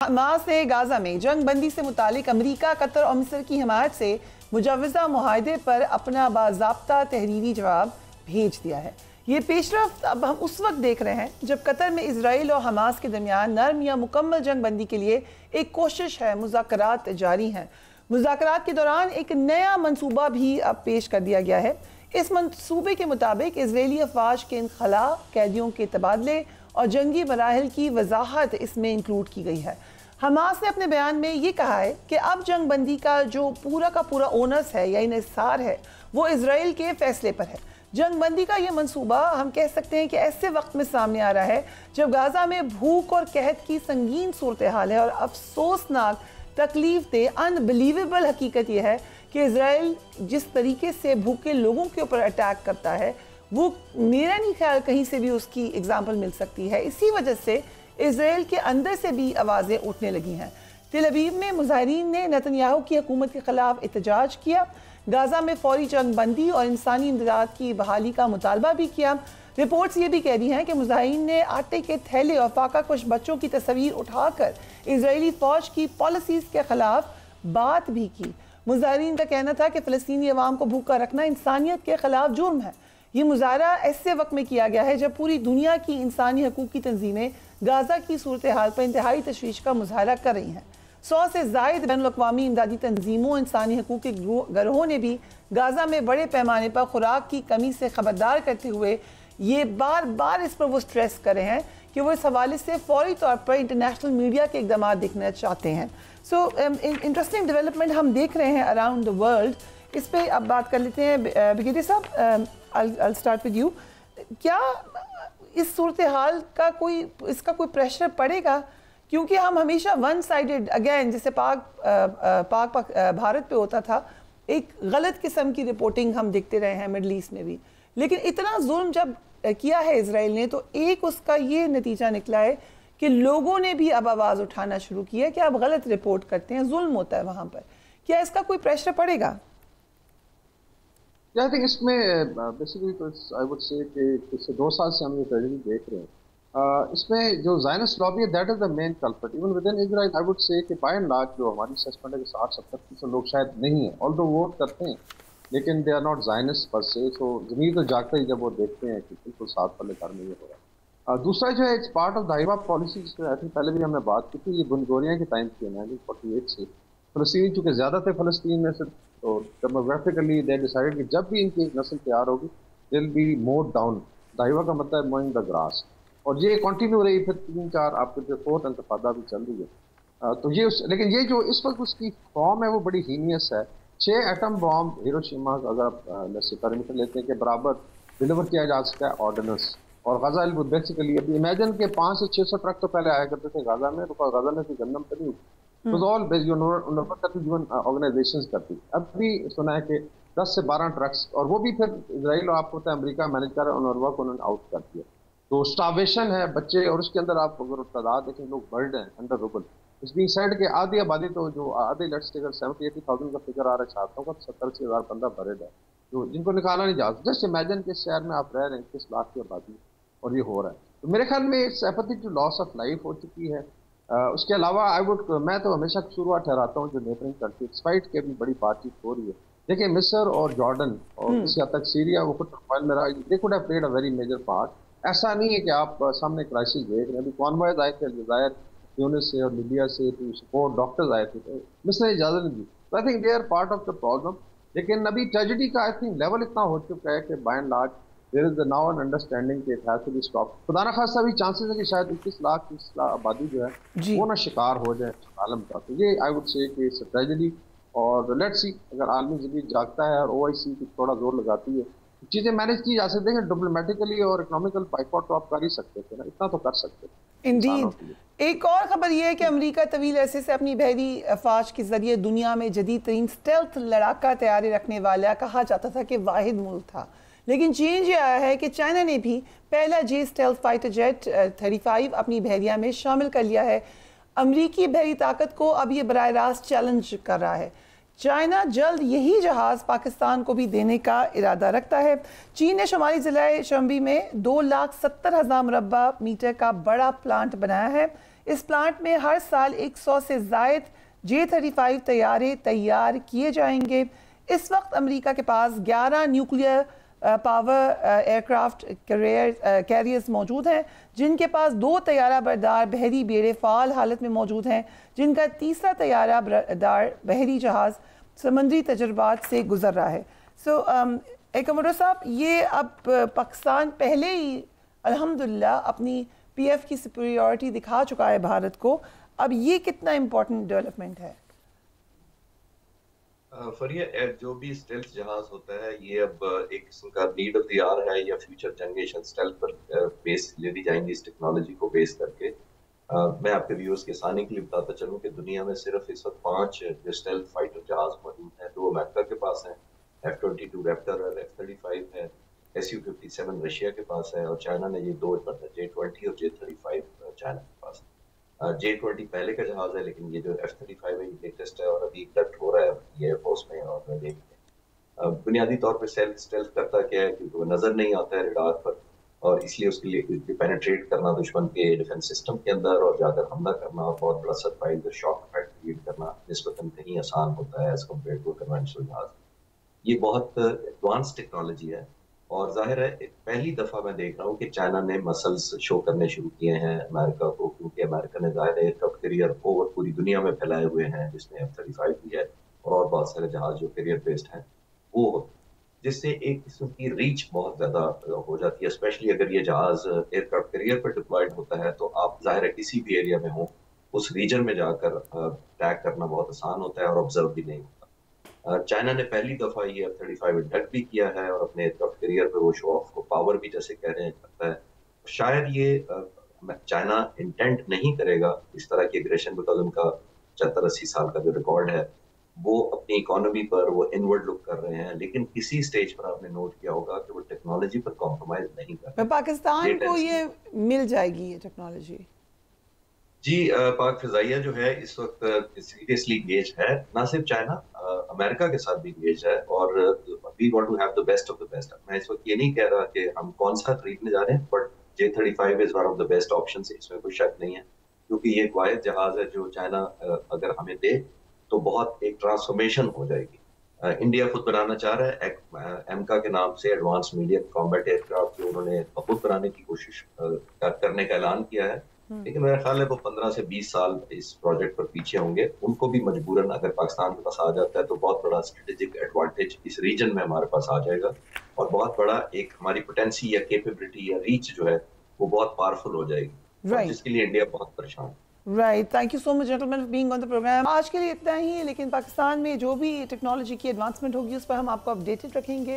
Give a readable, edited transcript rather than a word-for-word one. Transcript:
Hamas ने Gaza में जंग बंदी से मुतालिक अमरीका, कतर और मिस्र की हिमायत से मुजव्वज़ा मुआहदे पर अपना बाज़ाब्ता तहरीरी जवाब भेज दिया है। ये पेशरफ्त अब हम उस वक्त देख रहे हैं जब कतर में इजराइल और हमास के दरमियान नर्म या मुकम्मल जंग बंदी के लिए एक कोशिश है। मुज़ाकरात जारी हैं। मुज़ाकरात के दौरान एक नया मंसूबा भी अब पेश कर दिया गया है। इस मंसूबे के मुताबिक इजरायली अफवाज के इनखला, कैदियों के तबादले और जंगी मराहिल की वजाहत इसमें इंक्लूड की गई है। हमास ने अपने बयान में ये कहा है कि अब जंग बंदी का जो पूरा का पूरा ओनर्स है या इन्हिसार है वो इजराइल के फैसले पर है। जंग बंदी का ये मंसूबा हम कह सकते हैं कि ऐसे वक्त में सामने आ रहा है जब गाजा में भूख और कहत की संगीन सूरत हाल है और अफसोसनाक तकलीफ दे अनबिलीवेबल हकीकत यह है कि इजराइल जिस तरीके से भूखे लोगों के ऊपर अटैक करता है वो मेरा नहीं ख्याल कहीं से भी उसकी एग्जाम्पल मिल सकती है। इसी वजह से इजराइल के अंदर से भी आवाज़ें उठने लगी हैं। तेल अवीव में मुजाहिरीन ने नेतन्याहू की हुकूमत के खिलाफ एहतजाज किया। गाजा में फौरी जंग बंदी और इंसानी इमदाद की बहाली का मुतालबा भी किया। रिपोर्ट्स ये भी कह रही हैं कि मुजाहिरीन ने आटे के थैले और फाका कुछ बच्चों की तस्वीर उठाकर इजरायली फ़ौज की पॉलिसीज़ के खिलाफ बात भी की। मुजाहिरीन का कहना था कि फ़लस्तीनी अवाम को भूखा रखना इंसानियत के खिलाफ जुर्म है। ये मुजाहरा ऐसे वक्त में किया गया है जब पूरी दुनिया की इंसानी हकूक़ की तंजीमें गाजा की सूरत हाल पर इंतहाई तशवीश का मुजाहरा कर रही हैं। 100 से ज़ायद बैनुल-अक़वामी इमदादी तंजीमों, इंसानी हकूक़ के गिरोहों ने भी गाजा में बड़े पैमाने पर खुराक की कमी से खबरदार करते हुए ये बार बार इस पर वो स्ट्रेस कर रहे हैं कि वो इस हवाले से फौरी तौर पर इंटरनेशनल मीडिया के इक़दाम देखना चाहते हैं। सो इंटरेस्टिंग डेवलपमेंट हम देख रहे हैं अराउंड द वर्ल्ड। इस पर अब बात कर लेते हैं। ब्रिगेडियर साहब, I'll start with you. क्या इस सूरत हाल का इसका कोई प्रेशर पड़ेगा? क्योंकि हम हमेशा वन साइडेड अगेन जैसे पाक भारत पे होता था, एक गलत किस्म की रिपोर्टिंग हम देखते रहे हैं मिडल ईस्ट में भी। लेकिन इतना जुल्म जब किया है इजराइल ने तो एक उसका ये नतीजा निकला है कि लोगों ने भी अब आवाज़ उठाना शुरू किया कि आप गलत रिपोर्ट करते हैं, जुल्म होता है वहाँ पर। क्या इसका कोई प्रेशर पड़ेगा? आई थिंक इसमें बेसिकली तो आई वुड से कि पिछले 2 साल से हम ये ट्रेजेडी देख रहे हैं। इसमें जो ज़ायनिस्ट लॉबी है that is the main culprit even with in Israel. I would say कि बाय एंड लार्ज जो हमारी सस्पेंड है कि 60-70% लोग शायद नहीं है, ऑल्दो वोट करते हैं लेकिन दे आर नॉट ज़ायनिस्ट पर से। सो ज़मीर तो जागता ही जब वो देखते हैं कि बिल्कुल साथ वाले घर में ये हो रहा है। दूसरा जो है इट्स पार्ट ऑफ दाइवा पॉलिसी, जिसमें आई थिंक पहले भी हमने बात की थी, ये बुनगोरिया के टाइम की 1948 से फ़लस्तीनी चूँकि ज़्यादा थे फ़लस्तीन में से, तो डेमोग्राफिकली दे डिसाइडेड कि जब भी इनकी नस्ल तैयार होगी they will be mowed down. दाइवा का मतलब है मोइंग द ग्रास, और ये कंटिन्यू रही। फिर 3-4 आपके जो 4th इंतफादा भी चल रही है। तो ये लेकिन ये जो इस वक्त उसकी फॉर्म है वो बड़ी हीनियस है। 6 एटम बॉम्ब हिरोशिमा अगर आप पैरामीटर लेते हैं के बराबर डिलीवर किया जा सकता है ऑर्डिनेंस। और गजा बेसिकली अभी इमेजिन के 500 से 600 ट्रक तो पहले आया करते थे गाजा में, तो गाजा में कोई गंदम तो नहीं ऑर्गेनाइजेशंस करती। अब भी सुना है कि 10 से 12 ट्रक्स, और वो भी फिर इजराइल और आपको पता है अमेरिका मैनेज कर UNRWA को उन्होंने आउट कर दिया। तो स्टार्वेशन है बच्चे, और उसके अंदर आप अगर तादाद देखें लोग बर्ड हैं अंडर रूबल। इस बीइंग सेड के आधी आबादी तो जो आधे लेट्स टेक 70-80,000 का फिगर आ रहा है छात्रों का, 70,000 बंदा बर्ड है जो जिनको निकाला नहीं जा सकता। जस्ट इमेजिन के शहर में आप रह रहे हैं 21 लाख की आबादी और ये हो रहा है। तो मेरे ख्याल में it's apathy to loss of life हो चुकी है। उसके अलावा मैं तो हमेशा कसूरवार ठहराता हूँ जो नेबरिंग कंट्री स्पाइट के भी बड़ी बातचीत हो रही है। देखिए मिस्र और जॉर्डन और किसी हद तक सीरिया वो खुद में रहा, they could have played a very major part. ऐसा नहीं है कि आप सामने क्राइसिस देख रहे हैं। अभी कॉन्वॉयज आए थे अलजायर, ट्यूनिस से और लीबिया से टू सपोर्ट डॉक्टर्स आए थे, तो मिस्र ने इजाज़त नहीं दी। तो I think they are part of the problem. लेकिन अभी ट्रेजेडी का आई थिंक लेवल इतना हो चुका है कि by and large there is now an understanding कि it has to be stop. खुदा ना खासा भी चांसेस है कि शायद 21 लाख आबादी जो है वो ना शिकार हो जाए आलम का। तो ये आई वुड से कि ट्रेजेडी, और लेट्स सी अगर आलमी ज़मीर जागता है और OIC की थोड़ा जोर लगाती है चीज़ें मैनेज की जा सकती हैं। डिप्लोमेटिकली और इकोनॉमिकल बाइकआउट तो आप कर ही सकते थे ना, इतना तो कर सकते थे। इंडीड। एक और खबर यह है कि अमेरिका तवील अरसे से अपनी बहरी अफवाज के जरिए दुनिया में जदीद तरीन स्टेल्थ लड़ाका तैयारी रखने वाला कहा जाता था कि वाहिद मुल्क था। लेकिन चेंज ये आया है कि चाइना ने भी पहला J स्टेल्थ फाइटर जेट 35 अपनी बहरिया में शामिल कर लिया है। अमरीकी बहरी ताकत को अब ये बराह रास्त चैलेंज कर रहा है। चाइना जल्द यही जहाज़ पाकिस्तान को भी देने का इरादा रखता है। चीन ने शुमाली ज़िला शम्बी में 2,70,000 मुरब्बा मीटर का बड़ा प्लांट बनाया है। اس پلانٹ میں ہر سال 100 سے زائد J-35 طیارے تیار کیے جائیں گے۔ اس وقت امریکہ کے پاس 11 نیوکلیئر پاور ایئرکرافٹ کیریئرز موجود ہیں، جن کے پاس 2 طیارہ بردار بحری بیڑے فعال حالت میں موجود ہیں، جن کا تیسرا طیارہ بردار بحری جہاز سمندری تجربات سے گزر رہا ہے۔ ایکموڈو صاحب، یہ اب پاکستان پہلے ہی الحمدللہ اپنی پی ایف کی سپیریورٹی دکھا چکا ہے بھارت کو، اب یہ کتنا امپورٹنٹ ڈیولپمنٹ ہے؟ فریہ، جو بھی اسٹیلتھ جہاز ہوتا ہے یہ اب ایک قسم کا نیڈ آف دی آر ہے، یا فیوچر جنریشن اسٹیلتھ پر بیس لے دی جائیں گی اس ٹیکنالوجی کو بیس کر کے۔ میں آپ کے ویورز کے آسانی کے لیے بتاتا چلوں کہ دنیا میں صرف اس وقت 5 جو اسٹیلتھ فائٹر جہاز موجود ہیں، 2 امریکہ کے پاس ہیں، F-22 ریپٹر اور F-35 ہے، Su-57 رشیا کے پاس ہے، اور چائنا نے یہ 2 J-20 اور J-35 چائنا کے پاس ہے۔ J-20 پہلے کا جہاز ہے، لیکن یہ جو F-35 ہے یہ لیٹسٹ ہے، اور ابھی انڈکٹ ہو رہا ہے ایئر فورس میں اور نیوی میں۔ بنیادی طور پہ اسٹیلتھ کرتا کیا ہے، کیونکہ وہ نظر نہیں آتا ہے ریڈار پر، اور اس لیے اس کے لیے پینیٹریٹ کرنا دشمن کے ڈیفنس سسٹم کے اندر اور جا کر حملہ کرنا اور بہت بڑا سرپرائز اور شاک افیکٹ کریٹ کرنا نسبتاً کہیں آسان ہوتا ہے ایز کمپیئر ٹو کنونشنل جہاز۔ یہ بہت ایڈوانس ٹیکنالوجی ہے، اور ظاہر ہے پہلی دفعہ میں دیکھ رہا ہوں کہ چائنا نے مسلز شو کرنے شروع کیے ہیں امریکہ کو، کیونکہ امریکہ نے ظاہر ایئر کرافٹ کیریئر اوور پوری دنیا میں پھیلائے ہوئے ہیں، جس میں F-35 بھی ہے اور بہت سارے جہاز جو کیریئر بیسڈ ہیں وہ، جس سے ایک قسم کی ریچ بہت زیادہ ہو جاتی ہے، اسپیشلی اگر یہ جہاز ایئر کرافٹ کیریئر پر ڈپلائڈ ہوتا ہے تو آپ ظاہر ہے کسی بھی ایریا میں ہوں اس ریجن میں جا کر ٹریک کرنا بہت آسان ہوتا ہے اور آبزرو بھی نہیں ہوتا۔ چائنا نے پہلی دفعہ یہ F-35 انڈکٹ بھی کیا ہے، اور اپنے ایئر کرافٹ کیریئر پہ وہ شو آف کو پاور بھی جیسے کہہ رہے ہیں کرتا ہے۔ شاید یہ چائنا انٹینٹ نہیں کرے گا اس طرح کی اگریشن، بیکاز ان کا 70-80 سال کا جو ریکارڈ ہے وہ اپنی اکانومی پر وہ انورڈ لک کر رہے ہیں، لیکن کسی سٹیج پر آپ نے نوٹ کیا ہوگا کہ وہ ٹیکنالوجی پر کمپرومائز نہیں کر رہے۔ پاکستان کو یہ مل جائے گی یہ ٹیکنالوجی؟ جی، پاک فضائیہ جو ہے اس وقت سیریسلی انگیج ہے، نہ صرف چائنا، امریکہ کے ساتھ بھی انگیج ہے، اور we want to have the best of the best. میں اس وقت یہ نہیں کہہ رہا کہ ہم کون سا خریدنے جا رہے ہیں، but J-35 is one of the best options, اس میں کوئی شک نہیں ہے، کیونکہ یہ ایک واحد جہاز ہے جو چائنا اگر ہمیں دے تو بہت ایک ٹرانسفارمیشن ہو جائے گی۔ انڈیا خود بنانا چاہ رہا ہے ایمکا کے نام سے، advance medium combat aircraft, جو انہوں نے خود بنانے کی کوشش کرنے کا اعلان کیا ہے، لیکن میرا خیال ہے وہ 15 سے 20 سال اس پروجیکٹ پر پیچھے ہوں گے۔ ان کو بھی مجبوراً اگر پاکستان کے پاس آ جاتا ہے تو بہت بڑا اسٹریٹجک ایڈوانٹیج اس ریجن میں ہمارے پاس آ جائے گا، اور بہت بڑا ایک ہماری پوٹینسی یا کیپیبلٹی یا ریچ جو ہے وہ بہت پاورفل ہو جائے گی، جس کے لیے انڈیا بہت پریشان ہے۔ Right, thank you so much gentleman for being on the programme. آج کے لیے اتنا ہی، لیکن پاکستان میں جو بھی ٹیکنالوجی کی ایڈوانسمنٹ ہوگی اس پر ہم آپ کو اپڈیٹڈ رکھیں گے۔